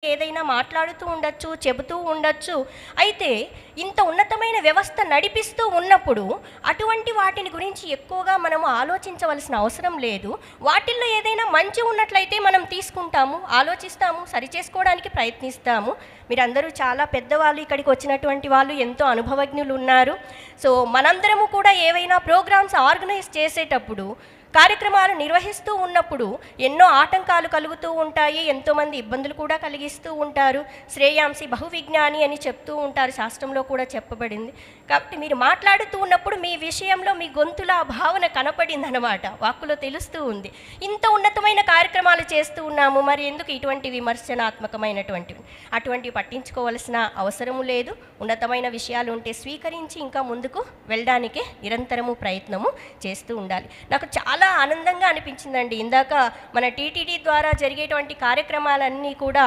ఏదైనా మాట్లాడుతూ ఉండొచ్చు, చెబుతూ ఉండొచ్చు. అయితే ఇంత ఉన్నతమైన వ్యవస్థ నడిపిస్తూ ఉన్నప్పుడు అటువంటి వాటిని గురించి ఎక్కువగా మనము ఆలోచించవలసిన అవసరం లేదు. వాటిల్లో ఏదైనా మంచి ఉన్నట్లయితే మనం తీసుకుంటాము, ఆలోచిస్తాము, సరిచేసుకోవడానికి ప్రయత్నిస్తాము. మీరందరూ చాలా పెద్దవాళ్ళు, ఇక్కడికి వచ్చినటువంటి వాళ్ళు ఎంతో అనుభవజ్ఞులు ఉన్నారు. సో మనందరము కూడా ఏవైనా ప్రోగ్రామ్స్ ఆర్గనైజ్ చేసేటప్పుడు, కార్యక్రమాలు నిర్వహిస్తూ ఉన్నప్పుడు ఎన్నో ఆటంకాలు కలుగుతూ ఉంటాయి, ఎంతోమంది ఇబ్బందులు కూడా కలిగిస్తూ ఉంటారు. శ్రేయాంసి బహువిజ్ఞాని అని చెప్తూ ఉంటారు, శాస్త్రంలో కూడా చెప్పబడింది. కాబట్టి మీరు మాట్లాడుతూ ఉన్నప్పుడు మీ విషయంలో మీ గొంతులో ఆ భావన కనపడింది అన్నమాట, వాక్కులో తెలుస్తూ ఉంది. ఇంత ఉన్నతమైన కార్యక్రమాలు చేస్తూ ఉన్నాము, మరి ఎందుకు ఇటువంటి విమర్శనాత్మకమైనటువంటివి? అటువంటివి పట్టించుకోవాల్సిన అవసరము లేదు. ఉన్నతమైన విషయాలు ఉంటే స్వీకరించి ఇంకా ముందుకు వెళ్ళడానికి నిరంతరము ప్రయత్నము చేస్తూ ఉండాలి. నాకు చాలా ఆనందంగా అనిపించిందండి. ఇందాక మన టీటీడీ ద్వారా జరిగేటువంటి కార్యక్రమాలన్నీ కూడా